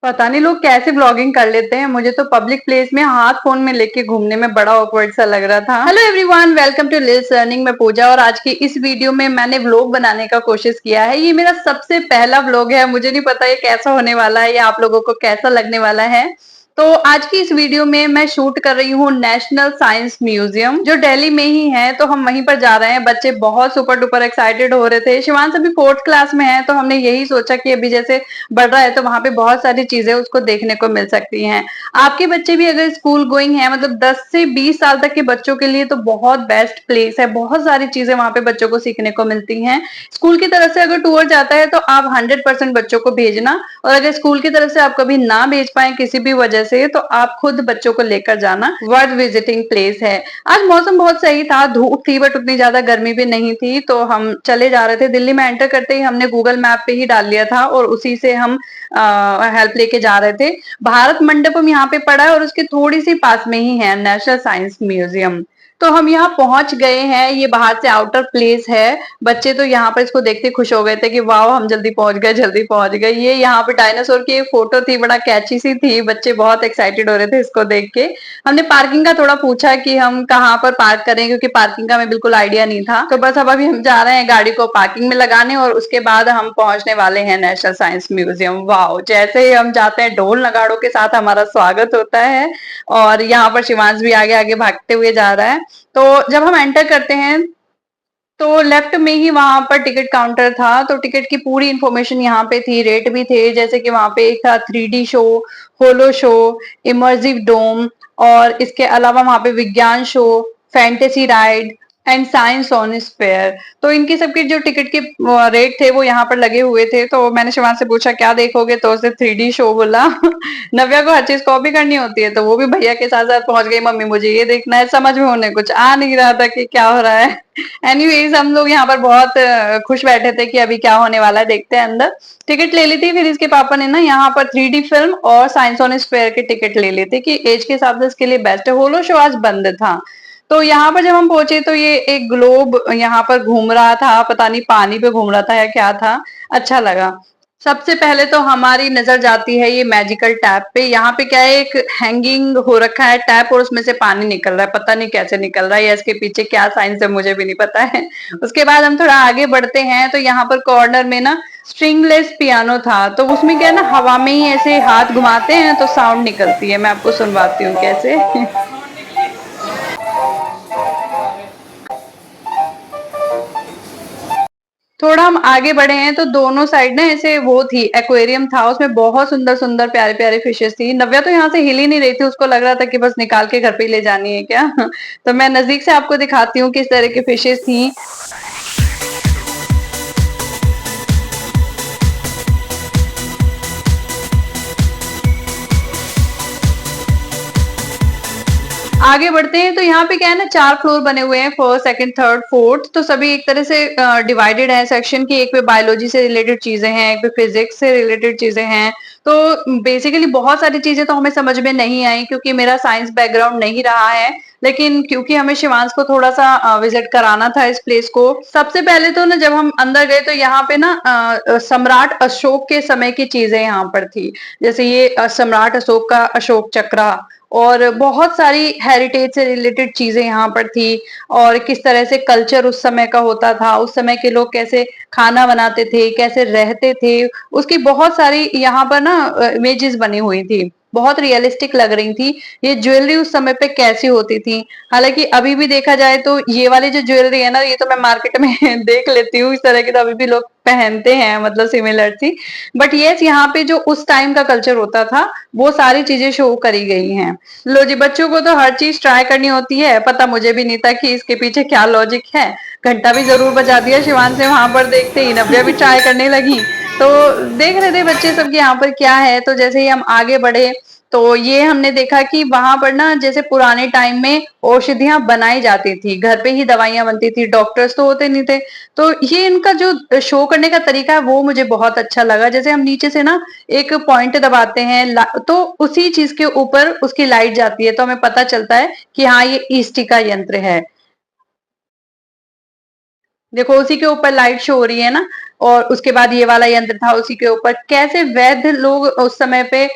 पता नहीं लोग कैसे ब्लॉगिंग कर लेते हैं। मुझे तो पब्लिक प्लेस में हाथ फोन में लेके घूमने में बड़ा ऑकवर्ड सा लग रहा था। Hello everyone, welcome to Lil's earning. मैं पूजा और आज की इस वीडियो में मैंने व्लॉग बनाने का कोशिश किया है। ये मेरा सबसे पहला व्लॉग है। मुझे नहीं पता ये कैसा होने वाला है या आप लोगों को कैसा लगने वाला है। तो आज की इस वीडियो में मैं शूट कर रही हूँ नेशनल साइंस म्यूजियम जो दिल्ली में ही है। तो हम वहीं पर जा रहे हैं। बच्चे बहुत सुपर डुपर एक्साइटेड हो रहे थे। शिवांश अभी 4th क्लास में है तो हमने यही सोचा कि अभी जैसे बढ़ रहा है तो वहां पे बहुत सारी चीजें उसको देखने को मिल सकती हैं। आपके बच्चे भी अगर स्कूल गोइंग है, मतलब 10 से 20 साल तक के बच्चों के लिए तो बहुत बेस्ट प्लेस है। बहुत सारी चीजें वहां पे बच्चों को सीखने को मिलती हैं। स्कूल की तरफ से अगर टूर जाता है तो आप 100% बच्चों को भेजना, और अगर स्कूल की तरफ से आप कभी ना भेज पाए किसी भी वजह से तो आप खुद बच्चों को लेकर जाना। वर्थ विजिटिंग प्लेस है। आज मौसम बहुत सही था, धूप थी बट उतनी ज्यादा गर्मी भी नहीं थी। तो हम चले जा रहे थे। दिल्ली में एंटर करते ही हमने गूगल मैप पे ही डाल लिया था और उसी से हम हेल्प लेके जा रहे थे। भारत मंडपम यहाँ पे पड़ा है और उसके थोड़ी सी पास में ही है नेशनल साइंस म्यूजियम। तो हम यहाँ पहुंच गए हैं। ये बाहर से आउटर प्लेस है। बच्चे तो यहाँ पर इसको देखते खुश हो गए थे कि वाह हम जल्दी पहुंच गए, जल्दी पहुंच गए। ये यहाँ पे डायनासोर की एक फोटो थी, बड़ा कैची सी थी। बच्चे बहुत एक्साइटेड हो रहे थे इसको देख के। हमने पार्किंग का थोड़ा पूछा कि हम कहाँ पर पार्क करें, क्योंकि पार्किंग का हमें बिल्कुल आइडिया नहीं था। तो बस अब अभी हम जा रहे हैं गाड़ी को पार्किंग में लगाने और उसके बाद हम पहुंचने वाले हैं नेशनल साइंस म्यूजियम। वाह, जैसे ही हम जाते हैं ढोल नगाड़ों के साथ हमारा स्वागत होता है। और यहाँ पर शिवांश भी आगे आगे भागते हुए जा रहा है। तो जब हम एंटर करते हैं तो लेफ्ट में ही वहां पर टिकट काउंटर था। तो टिकट की पूरी इंफॉर्मेशन यहाँ पे थी, रेट भी थे। जैसे कि वहां पे एक था 3D show, holo show, immersive dome, और इसके अलावा वहां पे विज्ञान show, fantasy ride and science on sphere. तो इनकी सबके जो टिकट के रेट थे वो यहाँ पर लगे हुए थे। तो मैंने शिवान से पूछा क्या देखोगे, तो उसने 3D शो बोला। नव्या को हर चीज कॉपी करनी होती है तो वो भी भैया के साथ साथ पहुंच गई। मम्मी मुझे ये देखना है। समझ में उन्हें कुछ आ नहीं रहा था कि क्या हो रहा है। एनीवेज हम लोग यहाँ पर बहुत खुश बैठे थे कि अभी क्या होने वाला है, देखते हैं अंदर। टिकट ले ली थी। फिर इसके पापा ने ना यहाँ पर 3D फिल्म और साइंस ऑन स्क्वायर के टिकट ले ली थी कि एज के हिसाब से इसके लिए बेस्ट है। होलो शो आज बंद था। तो यहाँ पर जब हम पहुंचे तो ये एक ग्लोब यहाँ पर घूम रहा था। पता नहीं पानी पे घूम रहा था या क्या था। अच्छा लगा। सबसे पहले तो हमारी नजर जाती है ये मैजिकल टैप पे। यहाँ पे क्या है, एक हैंगिंग हो रखा है टैप और उसमें से पानी निकल रहा है। पता नहीं कैसे निकल रहा है या इसके पीछे क्या साइंस है, मुझे भी नहीं पता है। उसके बाद हम थोड़ा आगे बढ़ते हैं तो यहाँ पर कॉर्नर में ना स्ट्रिंगलेस पियानो था। तो उसमें क्या है ना, हवा में ही ऐसे हाथ घुमाते हैं तो साउंड निकलती है। मैं आपको सुनवाती हूँ कैसे। थोड़ा हम आगे बढ़े हैं तो दोनों साइड ना ऐसे वो थी, एक्वेरियम था। उसमें बहुत सुंदर सुंदर प्यारे प्यारे फिशेस थी। नव्या तो यहाँ से हिल ही नहीं रही थी। उसको लग रहा था कि बस निकाल के घर पे ही ले जानी है क्या। तो मैं नजदीक से आपको दिखाती हूँ किस तरह की फिशेस थी। आगे बढ़ते हैं तो यहाँ पे क्या है ना, 4 फ्लोर बने हुए हैं, फर्स्ट सेकंड थर्ड फोर्थ। तो सभी एक तरह से डिवाइडेड है सेक्शन की। एक पे बायोलॉजी से रिलेटेड चीजें हैं, एक पे फिजिक्स से रिलेटेड चीजें हैं। तो बेसिकली बहुत सारी चीजें तो हमें समझ में नहीं आई क्योंकि मेरा साइंस बैकग्राउंड नहीं रहा है। लेकिन क्योंकि हमें शिवांश को थोड़ा सा विजिट कराना था इस प्लेस को। सबसे पहले तो ना जब हम अंदर गए तो यहाँ पे ना सम्राट अशोक के समय की चीजें यहाँ पर थी। जैसे ये सम्राट अशोक का अशोक चक्र, और बहुत सारी हेरिटेज से रिलेटेड चीजें यहाँ पर थी। और किस तरह से कल्चर उस समय का होता था, उस समय के लोग कैसे खाना बनाते थे, कैसे रहते थे, उसकी बहुत सारी यहाँ पर ना इमेजेस बनी हुई थी। बहुत रियलिस्टिक लग रही थी। ये ज्वेलरी उस समय पे कैसी होती थी। हालांकि अभी भी देखा जाए तो ये वाली जो ज्वेलरी है ना, ये तो मैं मार्केट में देख लेती हूँ, इस तरह की तो अभी भी लोग पहनते हैं, मतलब सिमिलर सी। बट ये यहाँ पे जो उस टाइम का कल्चर होता था वो सारी चीजें शो करी गई हैं। लो जी, बच्चों को तो हर चीज ट्राई करनी होती है। पता मुझे भी नहीं था कि इसके पीछे क्या लॉजिक है। घंटा भी जरूर बजा दिया शिवान से वहां पर देखते ही। नव्या भी ट्राई करने लगी। तो देख रहे थे बच्चे सब कि यहाँ पर क्या है। तो जैसे ही हम आगे बढ़े तो ये हमने देखा कि वहां पर ना जैसे पुराने टाइम में औषधियां बनाई जाती थी, घर पे ही दवाइयां बनती थी, डॉक्टर्स तो होते नहीं थे। तो ये इनका जो शो करने का तरीका है वो मुझे बहुत अच्छा लगा। जैसे हम नीचे से ना एक पॉइंट दबाते हैं तो उसी चीज के ऊपर उसकी लाइट जाती है तो हमें पता चलता है कि हाँ ये ईस्टिका यंत्र है। देखो उसी के ऊपर लाइट शो हो रही है ना। और उसके बाद ये वाला यंत्र था उसी के ऊपर। कैसे वैद्य लोग उस समय पे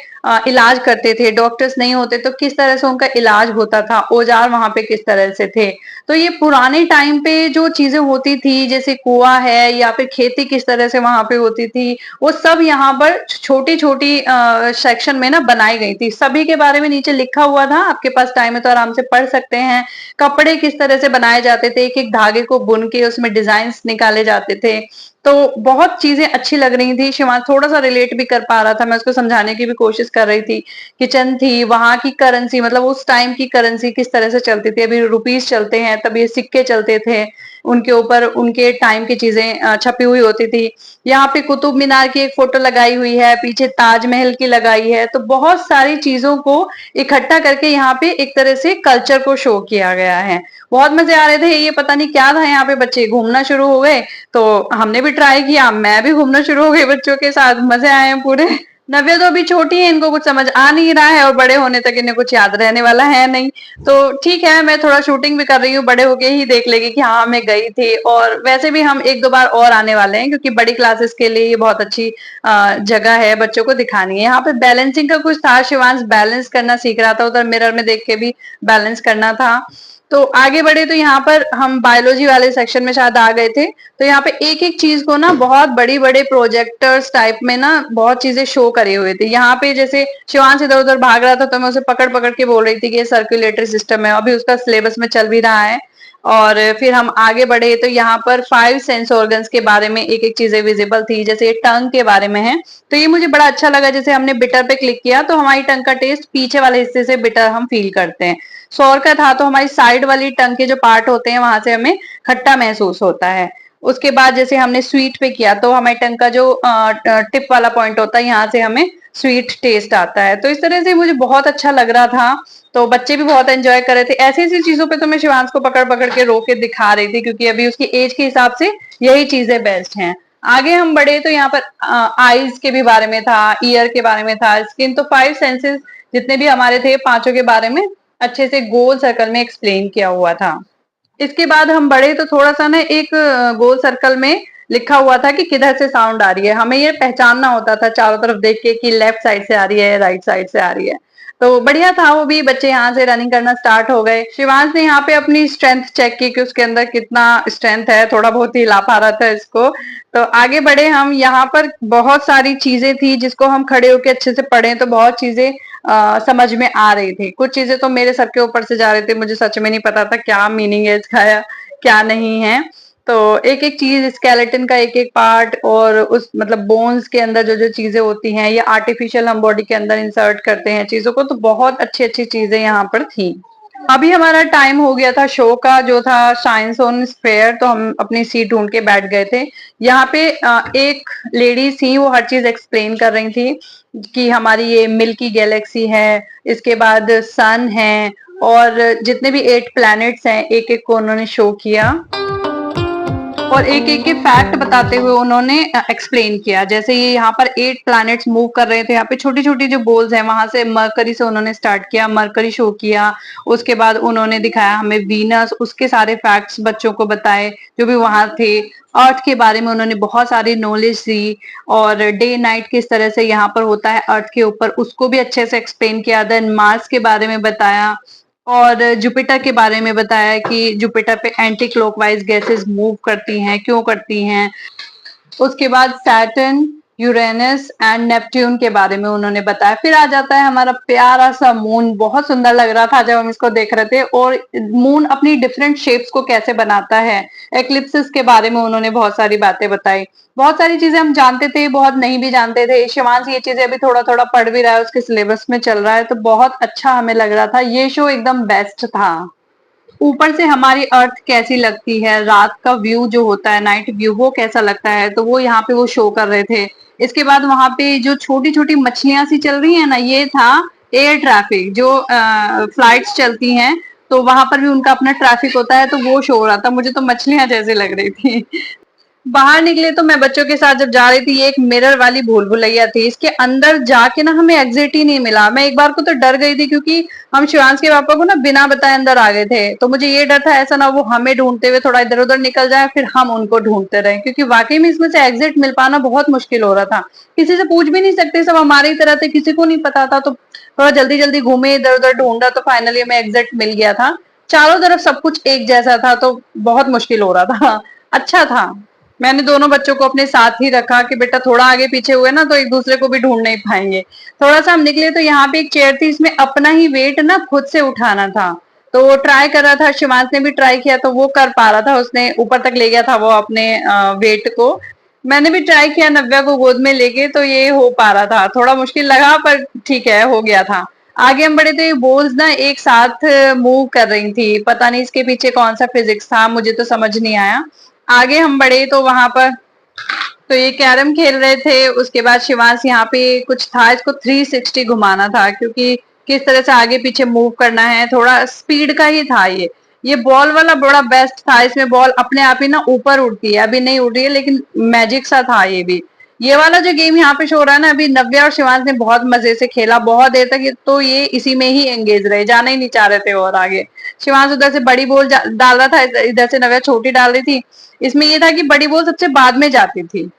इलाज करते थे, डॉक्टर्स नहीं होते तो किस तरह से उनका इलाज होता था, औजार वहां पे किस तरह से थे। तो ये पुराने टाइम पे जो चीजें होती थी, जैसे कुआं है या फिर खेती किस तरह से वहां पे होती थी, वो सब यहाँ पर छोटी छोटी सेक्शन में ना बनाई गई थी। सभी के बारे में नीचे लिखा हुआ था, आपके पास टाइम है तो आराम से पढ़ सकते हैं। कपड़े किस तरह से बनाए जाते थे, एक एक धागे को बुन के उसमें डिजाइन निकाले जाते थे। तो बहुत चीजें अच्छी लग रही थी। शिवांश थोड़ा सा रिलेट भी कर पा रहा था, मैं उसको समझाने की भी कोशिश कर रही थी। किचन थी, वहां की करेंसी मतलब उस टाइम की करेंसी किस तरह से चलती थी। अभी रुपीज चलते हैं, तब ये सिक्के चलते थे, उनके ऊपर उनके टाइम की चीजें छपी हुई होती थी। यहाँ पे कुतुब मीनार की एक फोटो लगाई हुई है, पीछे ताजमहल की लगाई है। तो बहुत सारी चीजों को इकट्ठा करके यहाँ पे एक तरह से कल्चर को शो किया गया है। बहुत मजे आ रहे थे। ये पता नहीं क्या था, यहाँ पे बच्चे घूमना शुरू हो गए तो हमने भी ट्राई किया, मैं भी घूमना शुरू हो गई बच्चों के साथ। मजे आए हैं पूरे। नव्या तो अभी छोटी है, इनको कुछ समझ आ नहीं रहा है और बड़े होने तक इन्हें कुछ याद रहने वाला है नहीं। तो ठीक है, मैं थोड़ा शूटिंग भी कर रही हूँ, बड़े होके ही देख लेगी कि हाँ मैं गई थी। और वैसे भी हम एक दो बार और आने वाले हैं, क्योंकि बड़ी क्लासेस के लिए ये बहुत अच्छी जगह है, बच्चों को दिखानी है। यहाँ पे बैलेंसिंग का कुछ था, शिवांश बैलेंस करना सीख रहा था, उधर मिरर में देख के भी बैलेंस करना था। तो आगे बढ़े तो यहाँ पर हम बायोलॉजी वाले सेक्शन में शायद आ गए थे। तो यहाँ पे एक एक चीज को ना बहुत बड़ी बड़े प्रोजेक्टर्स टाइप में ना बहुत चीजें शो करे हुए थे। यहाँ पे जैसे शिवांश इधर उधर भाग रहा था तो मैं उसे पकड़ पकड़ के बोल रही थी कि ये सर्कुलेटरी सिस्टम है, अभी उसका सिलेबस में चल भी रहा है। और फिर हम आगे बढ़े तो यहाँ पर 5 सेंस ऑर्गन्स के बारे में एक एक चीजें विजिबल थी, जैसे टंग के बारे में है। तो ये मुझे बड़ा अच्छा लगा, जैसे हमने बिटर पे क्लिक किया तो हमारी टंग का टेस्ट पीछे वाले हिस्से से बिटर हम फील करते हैं। सौर का था तो हमारी साइड वाली टंग के जो पार्ट होते हैं वहां से हमें खट्टा महसूस होता है। उसके बाद जैसे हमने स्वीट पे किया तो हमारी टंग का जो टिप वाला पॉइंट होता है, यहाँ से हमें स्वीट टेस्ट आता है। तो इस तरह से मुझे बहुत अच्छा लग रहा था। तो बच्चे भी बहुत एंजॉय कर रहे थे। ऐसी ऐसी चीजों पे तो मैं शिवांश को पकड़ पकड़ के रो के दिखा रही थी, क्योंकि अभी उसकी एज के हिसाब से यही चीजें बेस्ट हैं। आगे हम बढ़े तो यहाँ पर आईज के भी बारे में था, ईयर के बारे में था, स्किन। तो 5 सेंसेस जितने भी हमारे थे, पांचों के बारे में अच्छे से गोल सर्कल में एक्सप्लेन किया हुआ था। इसके बाद हम बढ़े तो थोड़ा सा ना एक गोल सर्कल में लिखा हुआ था कि किधर से साउंड आ रही है। हमें ये पहचानना होता था चारों तरफ देख के कि लेफ्ट साइड से आ रही है, राइट साइड से आ रही है। तो बढ़िया था वो भी। बच्चे यहाँ से रनिंग करना स्टार्ट हो गए। शिवांश ने यहाँ पे अपनी स्ट्रेंथ चेक की कि उसके अंदर कितना स्ट्रेंथ है, थोड़ा बहुत ही हिला पा रहा था इसको। तो आगे बढ़े हम। यहाँ पर बहुत सारी चीजें थी जिसको हम खड़े होके अच्छे से पढ़े तो बहुत चीजें समझ में आ रही थी। कुछ चीजें तो मेरे सर के ऊपर से जा रहे थे, मुझे सच में नहीं पता था क्या मीनिंग है इसका या क्या नहीं है। तो एक एक चीज, स्केलेटन का एक एक पार्ट और उस मतलब बोन्स के अंदर जो जो चीजें होती हैं, ये आर्टिफिशियल हम बॉडी के अंदर इंसर्ट करते हैं चीजों को। तो बहुत अच्छी अच्छी चीजें यहाँ पर थी। अभी हमारा टाइम हो गया था शो का, जो था साइंस ऑन स्फेयर। तो हम अपनी सीट ढूंढ के बैठ गए थे। यहाँ पे एक लेडी थी, वो हर चीज एक्सप्लेन कर रही थी कि हमारी ये मिल्की गैलेक्सी है, इसके बाद सन है, और जितने भी 8 प्लैनेट्स हैं एक एक को उन्होंने शो किया और एक एक के फैक्ट बताते हुए उन्होंने एक्सप्लेन किया। जैसे ये यहाँ पर 8 प्लैनेट्स मूव कर रहे थे, यहाँ पे छोटी छोटी जो बोल्स हैं वहां से मरकरी से उन्होंने स्टार्ट किया, मरकरी शो किया। उसके बाद उन्होंने दिखाया हमें वीनस, उसके सारे फैक्ट्स बच्चों को बताए जो भी वहां थे। अर्थ के बारे में उन्होंने बहुत सारी नॉलेज दी, और डे नाइट किस तरह से यहाँ पर होता है अर्थ के ऊपर उसको भी अच्छे से एक्सप्लेन किया। देन मार्स के बारे में बताया और जुपिटर के बारे में बताया कि जुपिटर पे एंटी क्लॉकवाइज गैसेस मूव करती हैं, क्यों करती हैं। उसके बाद सैटर्न, यूरेनस एंड नेपट्यून के बारे में उन्होंने बताया। फिर आ जाता है हमारा प्यारा सा मून। बहुत सुंदर लग रहा था जब हम इसको देख रहे थे, और मून अपनी डिफरेंट शेप्स को कैसे बनाता है। एक्लिप्सिस के बारे में उन्होंने बहुत सारी बातें बताई। बहुत सारी चीजें हम जानते थे, बहुत नहीं भी जानते थे। शिवांश ये चीजें अभी थोड़ा थोड़ा पढ़ भी रहा है, उसके सिलेबस में चल रहा है। तो बहुत अच्छा हमें लग रहा था। ये शो एकदम बेस्ट था। ऊपर से हमारी अर्थ कैसी लगती है, रात का व्यू जो होता है, नाइट व्यू, वो कैसा लगता है, तो वो यहाँ पे वो शो कर रहे थे। इसके बाद वहां पे जो छोटी छोटी मछलियां सी चल रही है ना, ये था एयर ट्रैफिक। जो फ्लाइट्स चलती हैं तो वहां पर भी उनका अपना ट्रैफिक होता है, तो वो शो हो रहा था। मुझे तो मछलियां जैसे लग रही थी। बाहर निकले तो मैं बच्चों के साथ जब जा रही थी, ये एक मिरर वाली भूल भुलैया थी, इसके अंदर जाके ना हमें एग्जिट ही नहीं मिला। मैं एक बार को तो डर गई थी क्योंकि हम शिवांश के पापा को ना बिना बताए अंदर आ गए थे, तो मुझे ये डर था ऐसा ना वो हमें ढूंढते हुए थोड़ा इधर उधर निकल जाए फिर हम उनको ढूंढते रहे, क्योंकि वाकई में इसमें से एग्जिट मिल पाना बहुत मुश्किल हो रहा था। किसी से पूछ भी नहीं सकते, सब हमारी तरह थे, किसी को नहीं पता था, तो थोड़ा जल्दी जल्दी घूमे इधर उधर ढूंढा तो फाइनली हमें एग्जिट मिल गया था। चारों तरफ सब कुछ एक जैसा था तो बहुत मुश्किल हो रहा था। अच्छा था। मैंने दोनों बच्चों को अपने साथ ही रखा कि बेटा थोड़ा आगे पीछे हुए ना तो एक दूसरे को भी ढूंढ नहीं पाएंगे। थोड़ा सा हम निकले तो यहाँ पे एक चेयर थी, इसमें अपना ही वेट ना खुद से उठाना था, तो वो ट्राई कर रहा था। शिवांश ने भी ट्राई किया तो वो कर पा रहा था, उसने ऊपर तक ले गया था वो अपने वेट को। मैंने भी ट्राई किया नव्या को गोद में लेके, तो ये हो पा रहा था, थोड़ा मुश्किल लगा पर ठीक है हो गया था। आगे हम बढ़े तो ये बॉल्स ना एक साथ मूव कर रही थी, पता नहीं इसके पीछे कौन सा फिजिक्स था, मुझे तो समझ नहीं आया। आगे हम बढ़े तो वहां पर तो ये कैरम खेल रहे थे, उसके बाद शिवांश यहाँ पे कुछ था, इसको 360 घुमाना था, क्योंकि किस तरह से आगे पीछे मूव करना है, थोड़ा स्पीड का ही था ये बॉल वाला बड़ा बेस्ट था, इसमें बॉल अपने आप ही ना ऊपर उड़ती है, अभी नहीं उड़ रही है लेकिन मैजिक सा था ये भी। ये वाला जो गेम यहाँ पे शो रहा है ना, अभी नव्या और शिवांश ने बहुत मजे से खेला बहुत देर तक, तो ये इसी में ही एंगेज रहे, जाना ही नहीं चाह रहे थे और आगे। शिवांश उधर से बड़ी बॉल डाल रहा था, इधर से नव्या छोटी डाल रही थी। इसमें ये था कि बड़ी बॉल सबसे बाद में जाती थी।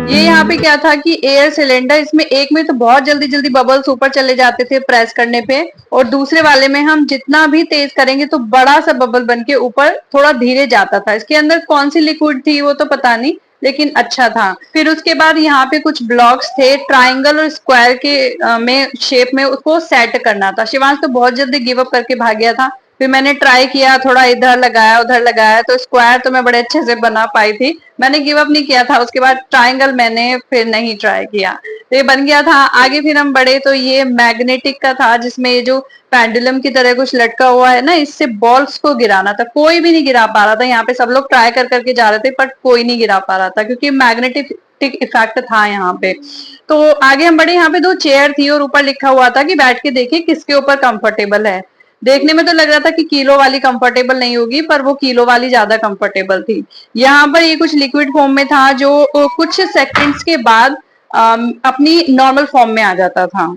ये यहाँ पे क्या था कि एयर सिलेंडर, इसमें एक में तो बहुत जल्दी जल्दी बबल्स ऊपर चले जाते थे प्रेस करने पे, और दूसरे वाले में हम जितना भी तेज करेंगे तो बड़ा सा बबल बन के ऊपर थोड़ा धीरे जाता था। इसके अंदर कौन सी लिक्विड थी वो तो पता नहीं, लेकिन अच्छा था। फिर उसके बाद यहाँ पे कुछ ब्लॉक्स थे ट्राइंगल और स्क्वायर के में शेप में, उसको सेट करना था। शिवांश तो बहुत जल्दी गिव अप करके भाग गया था। फिर मैंने ट्राई किया, थोड़ा इधर लगाया उधर लगाया, तो स्क्वायर तो मैं बड़े अच्छे से बना पाई थी, मैंने गिव अप नहीं किया था। उसके बाद ट्राइंगल मैंने फिर नहीं ट्राई किया, तो ये बन गया था। आगे फिर हम बढ़े तो ये मैग्नेटिक का था, जिसमें ये जो पेंडुलम की तरह कुछ लटका हुआ है ना, इससे बॉल्स को गिराना था। कोई भी नहीं गिरा पा रहा था, यहाँ पे सब लोग ट्राई कर करके जा रहे थे बट कोई नहीं गिरा पा रहा था, क्योंकि मैग्नेटिक इफेक्ट था यहाँ पे। तो आगे हम बढ़े, यहाँ पे दो चेयर थी और ऊपर लिखा हुआ था कि बैठ के देखिए किसके ऊपर कंफर्टेबल है। देखने में तो लग रहा था कि किलो वाली कंफर्टेबल नहीं होगी, पर वो किलो वाली ज्यादा कंफर्टेबल थी। यहाँ पर ये कुछ लिक्विड फॉर्म में था जो कुछ सेकंड्स के बाद अपनी नॉर्मल फॉर्म में आ जाता था।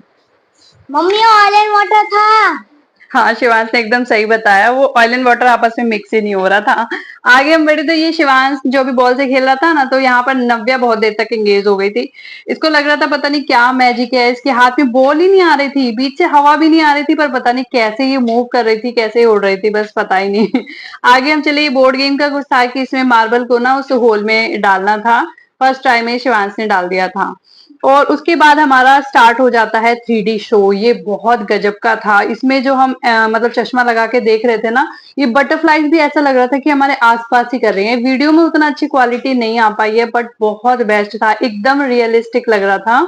मम्मी ऑयल एंड वाटर था। हाँ, शिवांश ने एकदम सही बताया, वो ऑयल एंड वाटर आपस में मिक्स ही नहीं हो रहा था। आगे हम बढ़े तो ये शिवांश जो भी बॉल से खेल रहा था ना, तो यहाँ पर नव्या बहुत देर तक एंगेज हो गई थी। इसको लग रहा था पता नहीं क्या मैजिक है, इसके हाथ में बॉल ही नहीं आ रही थी, बीच से हवा भी नहीं आ रही थी, पर पता नहीं कैसे ये मूव कर रही थी, कैसे उड़ रही थी, बस पता ही नहीं। आगे हम चले, बोर्ड गेम का कुछ था कि इसमें मार्बल को ना उस होल में डालना था। फर्स्ट टाइम में शिवांश ने डाल दिया था। और उसके बाद हमारा स्टार्ट हो जाता है 3D शो। ये बहुत गजब का था, इसमें जो हम मतलब चश्मा लगा के देख रहे थे ना, ये बटरफ्लाईज भी ऐसा लग रहा था कि हमारे आसपास ही कर रही हैं। वीडियो में उतना अच्छी क्वालिटी नहीं आ पाई है बट बहुत बेस्ट था, एकदम रियलिस्टिक लग रहा था।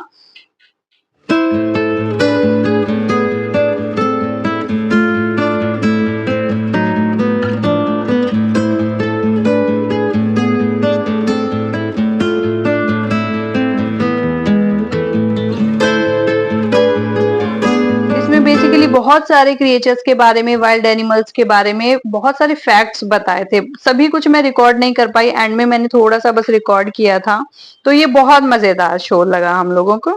बेसिकली बहुत सारे क्रिएचर्स के बारे में, वाइल्ड एनिमल्स के बारे में बहुत सारे फैक्ट्स बताए थे। सभी कुछ मैं रिकॉर्ड नहीं कर पाई, एंड में मैंने थोड़ा सा बस रिकॉर्ड किया था। तो ये बहुत मजेदार शो लगा हम लोगों को।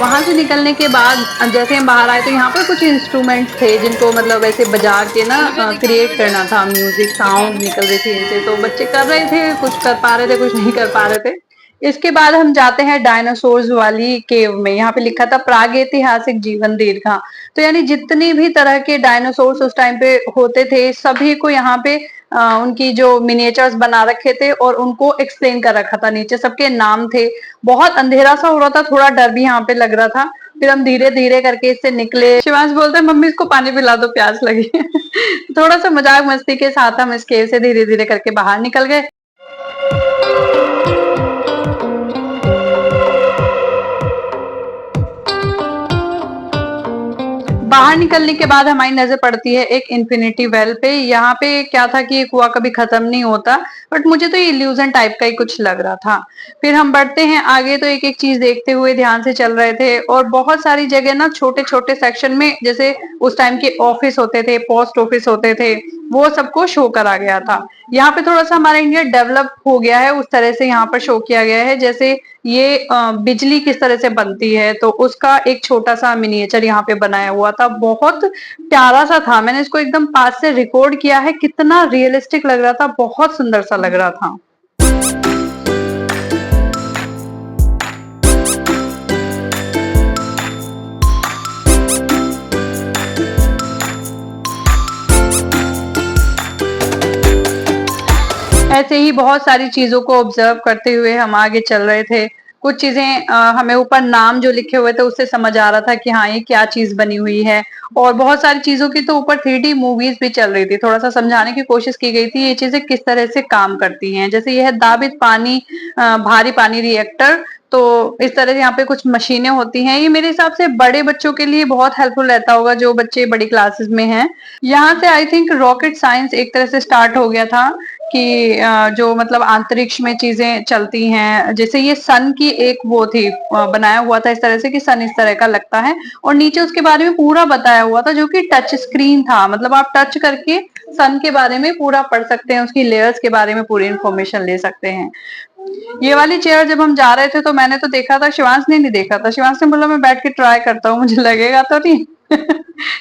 वहां से निकलने के बाद जैसे हम बाहर आए तो यहाँ पर कुछ इंस्ट्रूमेंट्स थे जिनको मतलब ऐसे बजा के ना क्रिएट करना था, म्यूजिक साउंड निकल रही थी इनसे, तो बच्चे कर रहे थे, कुछ कर पा रहे थे कुछ नहीं कर पा रहे थे। इसके बाद हम जाते हैं डायनासोर्स वाली केव में। यहाँ पे लिखा था प्रागैतिहासिक जीवन दीर्घा, तो यानी जितनी भी तरह के डायनासोर्स उस टाइम पे होते थे सभी को यहाँ पे उनकी जो मिनिएचर्स बना रखे थे और उनको एक्सप्लेन कर रखा था, नीचे सबके नाम थे। बहुत अंधेरा सा हो रहा था, थोड़ा डर भी यहाँ पे लग रहा था। फिर हम धीरे धीरे करके इससे निकले। शिवांश बोलते हैं मम्मी इसको पानी पिला दो, प्यास लगी। थोड़ा सा मजाक मस्ती के साथ हम इस केव से धीरे धीरे करके बाहर निकल गए। बाहर निकलने के बाद हमारी नजर पड़ती है एक इन्फिनिटी वेल पे। यहाँ पे क्या था कि ये कुआं कभी खत्म नहीं होता, बट मुझे तो ये इल्यूजन टाइप का ही कुछ लग रहा था। फिर हम बढ़ते हैं आगे, तो एक एक चीज देखते हुए ध्यान से चल रहे थे, और बहुत सारी जगह ना छोटे छोटे सेक्शन में, जैसे उस टाइम के ऑफिस होते थे, पोस्ट ऑफिस होते थे, वो सबको शो करा गया था। यहाँ पे थोड़ा सा हमारा इंडिया डेवलप हो गया है, उस तरह से यहाँ पर शो किया गया है। जैसे ये बिजली किस तरह से बनती है, तो उसका एक छोटा सा मिनिएचर यहाँ पे बनाया हुआ था, बहुत प्यारा सा था। मैंने इसको एकदम पास से रिकॉर्ड किया है, कितना रियलिस्टिक लग रहा था, बहुत सुंदर सा लग रहा था। ऐसे ही बहुत सारी चीजों को ऑब्जर्व करते हुए हम आगे चल रहे थे। कुछ चीजें हमें ऊपर नाम जो लिखे हुए थे उससे समझ आ रहा था कि हाँ ये क्या चीज बनी हुई है। और बहुत सारी चीजों की तो ऊपर 3D मूवीज भी चल रही थी, थोड़ा सा समझाने की कोशिश की गई थी ये चीजें किस तरह से काम करती हैं। जैसे यह दाबित पानी, भारी पानी रिएक्टर, तो इस तरह से यहाँ पे कुछ मशीनें होती हैं। ये मेरे हिसाब से बड़े बच्चों के लिए बहुत हेल्पफुल रहता होगा, जो बच्चे बड़ी क्लासेस में हैं। यहाँ से आई थिंक रॉकेट साइंस एक तरह से स्टार्ट हो गया था कि जो मतलब अंतरिक्ष में चीजें चलती हैं। जैसे ये सन की एक वो थी, बनाया हुआ था इस तरह से कि सन इस तरह का लगता है, और नीचे उसके बारे में पूरा बताया हुआ था, जो कि टच स्क्रीन था। मतलब आप टच करके सन के बारे में पूरा पढ़ सकते हैं, उसकी लेयर्स के बारे में पूरी इंफॉर्मेशन ले सकते हैं। ये वाली चेयर जब हम जा रहे थे तो मैंने तो देखा था, शिवांश ने नहीं देखा था। शिवांश ने बोला मैं बैठ के ट्राई करता हूँ, मुझे लगेगा तो नहीं।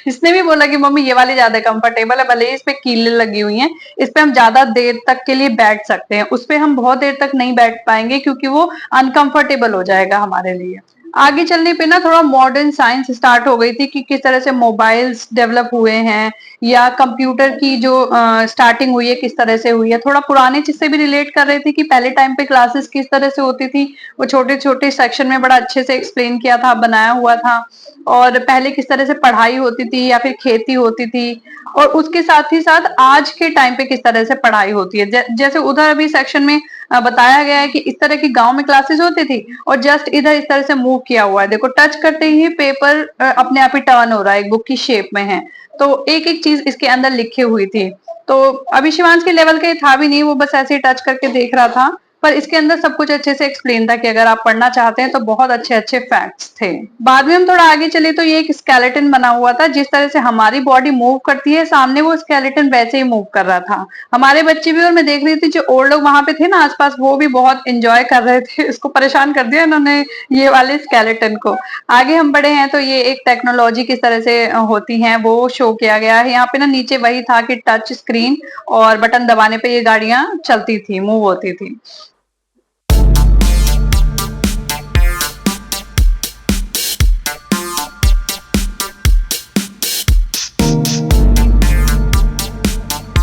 इसने भी बोला कि मम्मी ये वाली ज्यादा कंफर्टेबल है, भले ही इस पे कीलें लगी हुई हैं, इस पे हम ज्यादा देर तक के लिए बैठ सकते हैं, उस पे हम बहुत देर तक नहीं बैठ पाएंगे क्योंकि वो अनकंफर्टेबल हो जाएगा हमारे लिए। आगे चलने पे ना थोड़ा मॉडर्न साइंस स्टार्ट हो गई थी कि किस तरह से मोबाइल्स डेवलप हुए हैं, या कंप्यूटर की जो स्टार्टिंग हुई है किस तरह से हुई है। थोड़ा पुराने चीज से भी रिलेट कर रहे थे कि पहले टाइम पे क्लासेस किस तरह से होती थी, वो छोटे छोटे सेक्शन में बड़ा अच्छे से एक्सप्लेन किया था, बनाया हुआ था। और पहले किस तरह से पढ़ाई होती थी या फिर खेती होती थी, और उसके साथ ही साथ आज के टाइम पे किस तरह से पढ़ाई होती है। जैसे उधर अभी सेक्शन में बताया गया है कि इस तरह की गांव में क्लासेस होती थी, और जस्ट इधर इस तरह से मूव किया हुआ है। देखो टच करते ही पेपर अपने आप ही टर्न हो रहा है, एक बुक की शेप में है, तो एक एक चीज इसके अंदर लिखी हुई थी। तो अभी शिवांश के लेवल का ये था भी नहीं, वो बस ऐसे ही टच करके देख रहा था, पर इसके अंदर सब कुछ अच्छे से एक्सप्लेन था कि अगर आप पढ़ना चाहते हैं तो बहुत अच्छे अच्छे फैक्ट्स थे। बाद में हम थोड़ा आगे चले तो ये एक स्केलेटन बना हुआ था, जिस तरह से हमारी बॉडी मूव करती है सामने वो स्केलेटन वैसे ही मूव कर रहा था। हमारे बच्चे भी, और मैं देख रही थी जो और लोग वहां पे थे ना आसपास, वो भी बहुत एंजॉय कर रहे थे। इसको परेशान कर दिया इन्होंने, ये वाले स्केलेटन को। आगे हम बढ़े हैं तो ये एक टेक्नोलॉजी किस तरह से होती है वो शो किया गया है। यहाँ पे ना नीचे वही था कि टच स्क्रीन और बटन दबाने पे ये गाड़ियां चलती थी, मूव होती थी।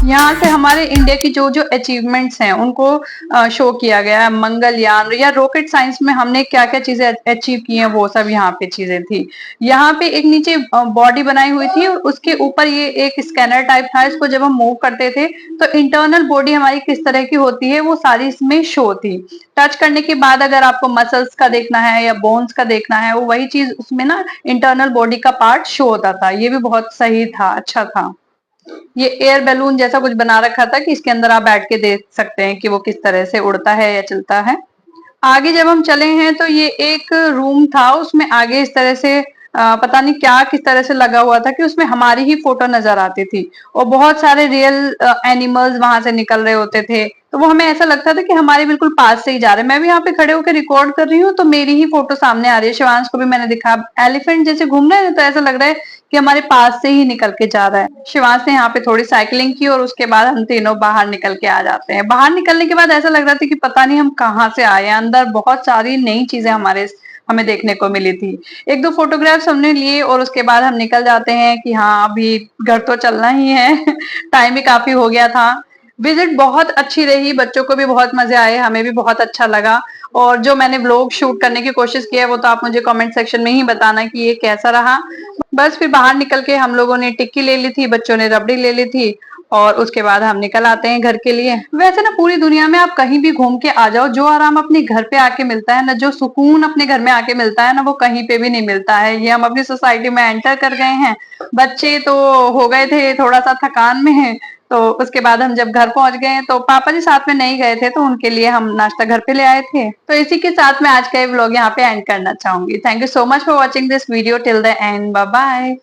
यहाँ से हमारे इंडिया की जो जो अचीवमेंट्स हैं उनको शो किया गया है। मंगलयान या रॉकेट साइंस में हमने क्या क्या चीजें अचीव की हैं, वो सब यहाँ पे चीजें थी। यहाँ पे एक नीचे बॉडी बनाई हुई थी, और उसके ऊपर ये एक स्कैनर टाइप था। इसको जब हम मूव करते थे तो इंटरनल बॉडी हमारी किस तरह की होती है वो सारी इसमें शो थी। टच करने के बाद अगर आपको मसल्स का देखना है या बोन्स का देखना है, वो वही चीज उसमें ना इंटरनल बॉडी का पार्ट शो होता था। ये भी बहुत सही था, अच्छा था। ये एयर बैलून जैसा कुछ बना रखा था कि इसके अंदर आप बैठ के देख सकते हैं कि वो किस तरह से उड़ता है या चलता है। आगे जब हम चले हैं तो ये एक रूम था, उसमें आगे इस तरह से पता नहीं क्या किस तरह से लगा हुआ था कि उसमें हमारी ही फोटो नजर आती थी, और बहुत सारे रियल एनिमल्स वहां से निकल रहे होते थे। तो वो हमें ऐसा लगता था कि हमारे बिल्कुल पास से ही जा रहे हैं। मैं भी यहाँ पे खड़े होकर रिकॉर्ड कर रही हूँ तो मेरी ही फोटो सामने आ रही है। शिवांश को भी मैंने दिखा, एलिफेंट जैसे घूम रहे हैं, तो ऐसा लग रहा है कि हमारे पास से ही निकल के जा रहा है। शिवांश ने यहाँ पे थोड़ी साइकिलिंग की, और उसके बाद हम तीनों बाहर निकल के आ जाते हैं। बाहर निकलने के बाद ऐसा लग रहा था कि पता नहीं हम कहाँ से आए हैं। अंदर बहुत सारी नई चीजें हमें देखने को मिली थी। एक दो फोटोग्राफ्स हमने लिए, और उसके बाद हम निकल जाते हैं कि हाँ अभी घर तो चलना ही है। टाइम भी काफी हो गया था। विजिट बहुत अच्छी रही, बच्चों को भी बहुत मजे आए, हमें भी बहुत अच्छा लगा। और जो मैंने व्लॉग शूट करने की कोशिश की है वो तो आप मुझे कमेंट सेक्शन में ही बताना कि ये कैसा रहा। बस फिर बाहर निकल के हम लोगों ने टिक्की ले ली थी, बच्चों ने रबड़ी ले ली थी, और उसके बाद हम निकल आते हैं घर के लिए। वैसे ना पूरी दुनिया में आप कहीं भी घूम के आ जाओ, जो आराम अपने घर पे आके मिलता है ना, जो सुकून अपने घर में आके मिलता है ना, वो कहीं पे भी नहीं मिलता है। ये हम अपनी सोसाइटी में एंटर कर गए हैं। बच्चे तो हो गए थे थोड़ा सा थकान में, तो उसके बाद हम जब घर पहुंच गए तो पापा जी साथ में नहीं गए थे, तो उनके लिए हम नाश्ता घर पे ले आए थे। तो इसी के साथ मैं आज का ये व्लॉग यहाँ पे एंड करना चाहूंगी। Thank you so much for watching this video till the end. Bye bye.